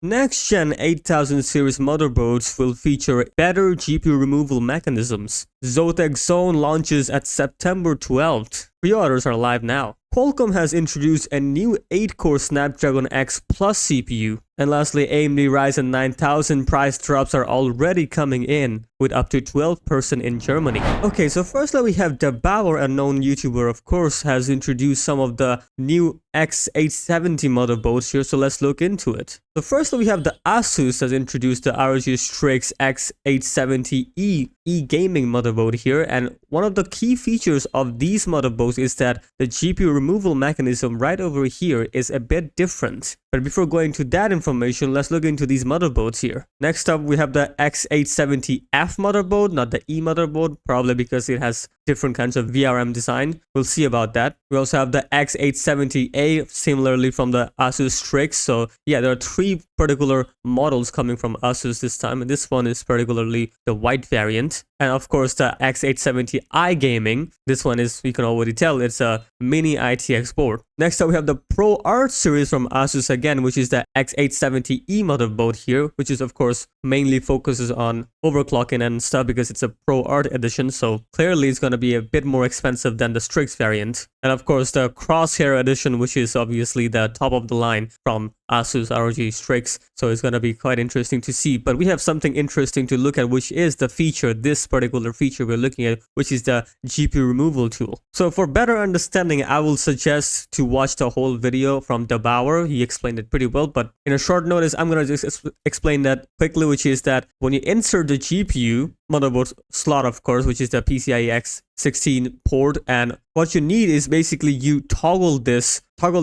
Next-gen 8000 series motherboards will feature better GPU removal mechanisms. ZOTAC ZONE launches at September 12th. Pre-orders are live now. Qualcomm has introduced a new 8-core Snapdragon X Plus CPU. And lastly, AMD Ryzen 9000 price drops are already coming in, with up to 12% in Germany. Okay, so firstly we have Debauer, a known YouTuber, of course, has introduced some of the new X870 motherboards here, so let's look into it. So firstly we have the Asus has introduced the ROG Strix X870E gaming motherboard here, and one of the key features of these motherboards is that the GPU removal mechanism right over here is a bit different. But before going to that information, let's look into these motherboards here. Next up, we have the X870F motherboard, not the E motherboard, probably because it has different kinds of VRM design. We'll see about that. We also have the X870A, similarly from the Asus Strix. So yeah, there are 3 particular models coming from Asus this time, and this one is particularly the white variant. And of course, the X870i gaming. This one is, you can already tell, it's a mini ITX board. Next up, we have the Pro Art series from Asus again, which is the X870E motherboard here, which is of course mainly focuses on overclocking and stuff because it's a Pro Art edition. So clearly it's going to be a bit more expensive than the Strix variant. And of course, the Crosshair edition, which is obviously the top of the line from Asus ROG Strix. So it's going to be quite interesting to see. But we have something interesting to look at, which is the feature, this particular feature we're looking at, which is the GPU removal tool. So for better understanding, I will suggest to watch the whole video from Debauer. He explained it pretty well, but in a short notice, I'm going to just explain that quickly, which is that when you insert the GPU motherboard slot, of course, which is the PCIe X16 port, and what you need is basically you toggle the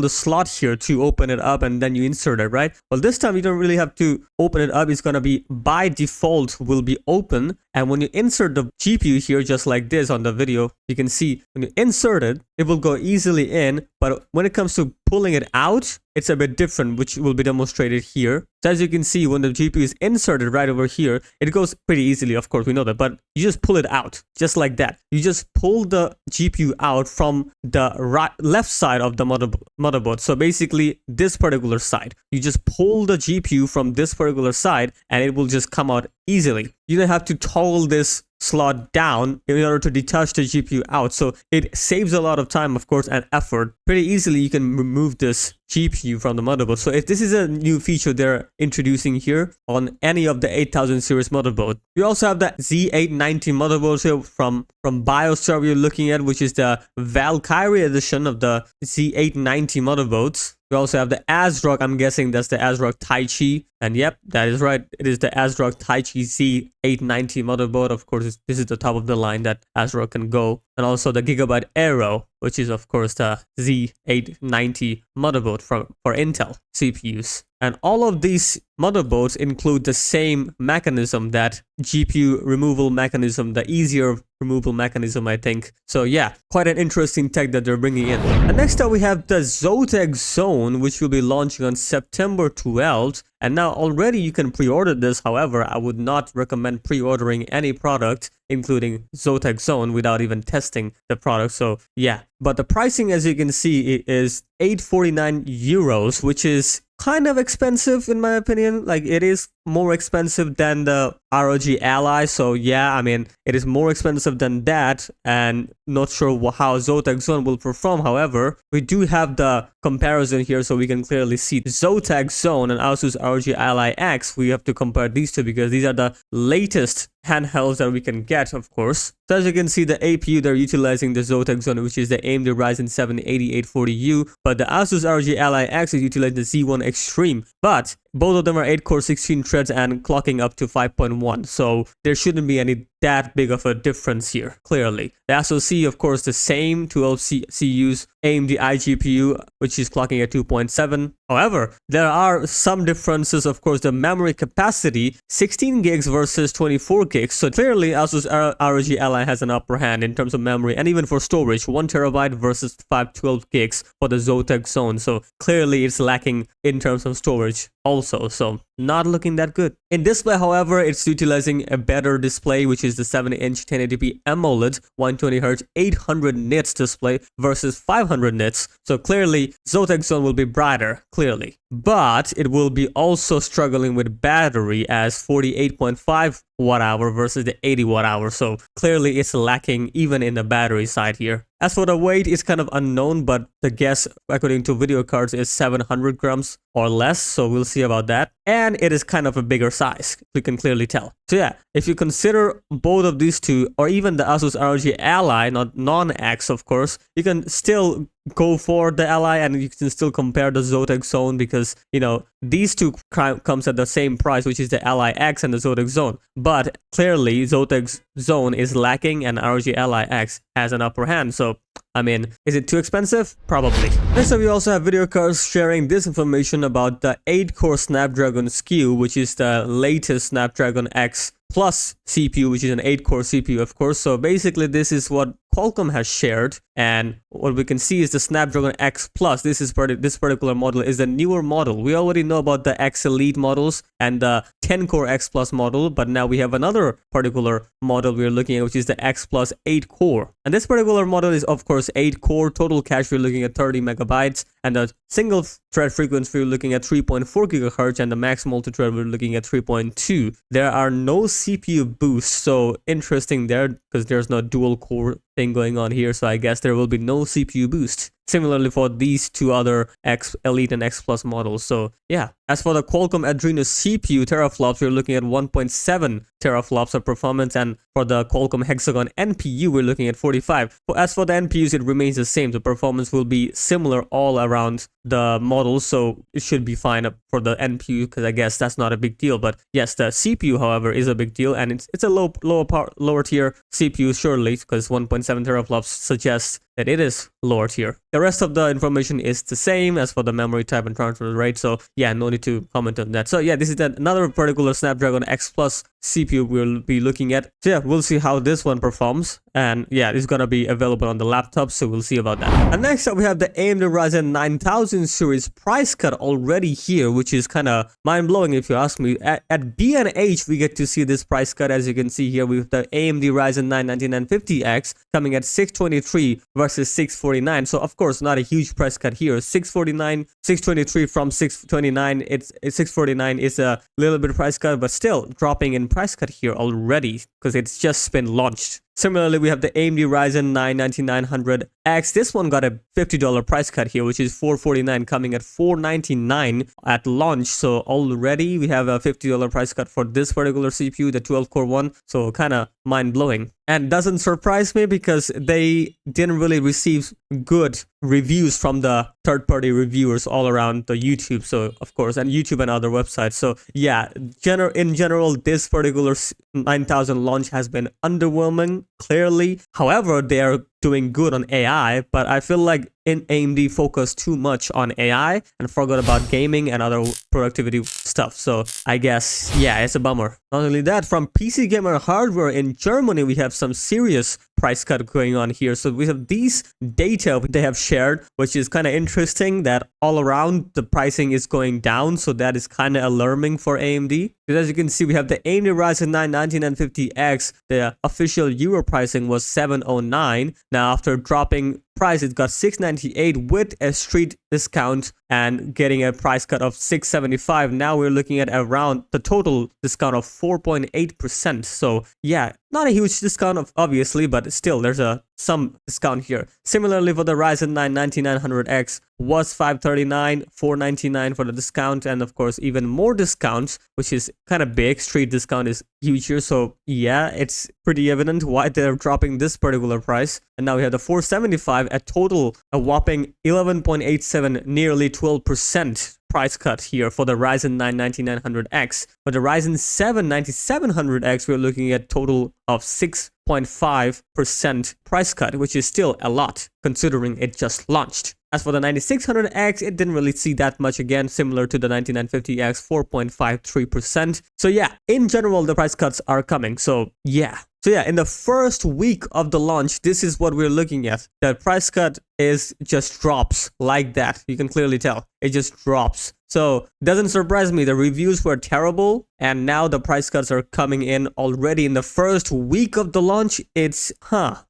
slot here to open it up, and then you insert it, right? Well, this time you don't really have to open it up. It's going to be by default will be open, and when you insert the GPU here, just like this on the video, you can see when you insert it, it will go easily in, but when it comes to pulling it out, it's a bit different, which will be demonstrated here. So as you can see, when the GPU is inserted right over here, it goes pretty easily, of course, we know that, but you just pull it out, just like that. You just pull the GPU out from the left side of the motherboard. So basically, this particular side, you just pull the GPU from this particular side, and it will just come out easily. You don't have to toggle this slot down in order to detach the GPU out. So it saves a lot of time, of course, and effort. Pretty easily, you can remove this GPU from the motherboard. So if this is a new feature they're introducing here on any of the 8000 series motherboard. We also have the Z890 motherboard here from BioStar we're looking at, which is the Valkyrie edition of the Z890 motherboards. We also have the ASRock, I'm guessing that's the ASRock Taichi. And yep, that is right. It is the ASRock Taichi Z890 motherboard. Of course, this is the top of the line that ASRock can go. And also the Gigabyte Aero, which is of course the Z890 motherboard for Intel CPUs. And all of these motherboards include the same mechanism, that GPU removal mechanism, the easier removal mechanism, I think. So yeah, quite an interesting tech that they're bringing in. And next up we have the ZOTAC ZONE, which will be launching on September 12th. And now already you can pre-order this. However, I would not recommend pre-ordering any product, including ZOTAC ZONE, without even testing the product. So yeah, but the pricing, as you can see, is 849 euros, which is kind of expensive in my opinion. Like, it is more expensive than the ROG Ally. So yeah, I mean, it is more expensive than that, and not sure how ZOTAC ZONE will perform. However, we do have the comparison here, so we can clearly see ZOTAC ZONE and Asus ROG Ally X. We have to compare these two because these are the latest handhelds that we can get, of course. So as you can see, the APU, they're utilizing the ZOTAC ZONE, which is the AMD Ryzen 7 8840U, but the Asus ROG Ally X is utilizing the Z1 Extreme. But both of them are 8-core 16 threads and clocking up to 5.1, so there shouldn't be any that big of a difference here, clearly. The SoC, of course, the same 12 CUs, AMD iGPU, which is clocking at 2.7. However, there are some differences, of course. The memory capacity, 16 gigs versus 24 gigs. So clearly, Asus ROG Ally has an upper hand in terms of memory, and even for storage, 1 terabyte versus 512 gigs for the ZOTAC ZONE. So clearly, it's lacking in terms of storage also. So not looking that good. In display, however, it's utilizing a better display, which is the 7-inch 1080p AMOLED 120Hz 800 nits display versus 500 nits. So clearly, ZOTAC Zone will be brighter, clearly. But it will be also struggling with battery as 48.5 watt-hour versus the 80 watt-hour. So clearly it's lacking even in the battery side here. As for the weight, it's kind of unknown, but the guess according to video cards is 700 grams or less. So we'll see about that. And it is kind of a bigger size, you can clearly tell. So yeah, if you consider both of these two, or even the Asus ROG Ally, not non-X of course, you can still go for the Ally and you can still compare the ZOTAC Zone because, you know, these two comes at the same price, which is the Ally X and the ZOTAC Zone. But clearly, ZOTAC Zone is lacking and ROG Ally X has an upper hand. So, I mean, is it too expensive? Probably. Next up, we also have video cards sharing this information about the 8-core Snapdragon SKU, which is the latest Snapdragon X Plus CPU, which is an 8-core CPU, of course. So basically, this is what Qualcomm has shared, and what we can see is the Snapdragon X Plus. This particular model is the newer model. We already know about the X Elite models and the 10-core X Plus model, but now we have another particular model we're looking at, which is the X Plus 8-core. And this particular model is, of course, 8-core. Total cache, we're looking at 30 megabytes, and the single thread frequency, we're looking at 3.4 gigahertz, and the max multi-thread, we're looking at 3.2. There are no CPU boosts, so interesting there because there's no dual core thing going on here, so I guess there will be no CPU boost. Similarly for these two other X Elite and X Plus models. So yeah, as for the Qualcomm Adreno CPU teraflops, we're looking at 1.7 teraflops of performance, and for the Qualcomm Hexagon NPU, we're looking at 45. As for the NPUs, it remains the same. The performance will be similar all around the models, so it should be fine for the NPU because I guess that's not a big deal. But yes, the CPU, however, is a big deal, and it's a lower tier CPU surely because 1.7 teraflops suggests that it is lower tier. The rest of the information is the same as for the memory type and transfer rate, so yeah, no need to comment on that. So yeah, this is another particular Snapdragon X Plus CPU we'll be looking at. So yeah, we'll see how this one performs, and yeah, it's gonna be available on the laptop, so we'll see about that. And next up, we have the AMD Ryzen 9000 series price cut already here, which is kind of mind-blowing if you ask me. At B&H, we get to see this price cut, as you can see here, with the AMD Ryzen 9 9950X coming at 623 versus 649. So of course, not a huge price cut here. 623 from 629. It's 649 is a little bit price cut, but still dropping in price cut here already because it's just been launched. Similarly, we have the AMD Ryzen 9 9900X. This one got a $50 price cut here, which is $449, coming at $499 at launch. So already we have a $50 price cut for this particular CPU, the 12-core one. So kind of mind-blowing. And doesn't surprise me because they didn't really receive good reviews from the third-party reviewers all around the YouTube, so of course, and YouTube and other websites. So yeah, in general, this particular 9000 launch has been underwhelming, clearly. However, they are doing good on AI, but I feel like AMD focused too much on AI and forgot about gaming and other productivity stuff. So I guess, yeah, it's a bummer. Not only that, from PC Gamer Hardware in Germany, we have some serious price cut going on here. So we have these data they have shared, which is kind of interesting that all around the pricing is going down. So that is kind of alarming for AMD. Because as you can see, we have the AMD Ryzen 9 9950X. The official Euro pricing was 709. Now after dropping price, it got 698 with a street discount and getting a price cut of 675. Now we're looking at around the total discount of 4.8%. So yeah, not a huge discount of obviously, but still there's some discount here. Similarly for the Ryzen 9 9900X was 539, 499 for the discount, and of course even more discounts, which is kind of big. Street discount is huge here, so yeah, it's pretty evident why they're dropping this particular price. And now we have the 475 at total, a whopping 11.87, nearly 12% price cut here for the Ryzen 9 9900X. For the Ryzen 7 9700X, we're looking at total of 6.5% price cut, which is still a lot considering it just launched. As for the 9600X, it didn't really see that much, again, similar to the 9950X, 4.53%. So yeah, in general, the price cuts are coming. So yeah, in the first week of the launch, this is what we're looking at. The price cut is just drops like that. You can clearly tell. It just drops. So doesn't surprise me. The reviews were terrible, and now the price cuts are coming in already in the first week of the launch. It's not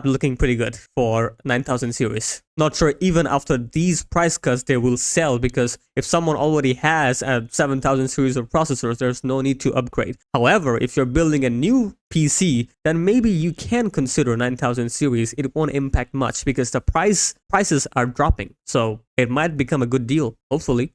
looking pretty good for 9000 series. Not sure even after these price cuts they will sell, because if someone already has a 7000 series of processors, there's no need to upgrade. However, if you're building a new PC, then maybe you can consider 9000 series. It won't impact much because the prices are dropping. So it might become a good deal, hopefully.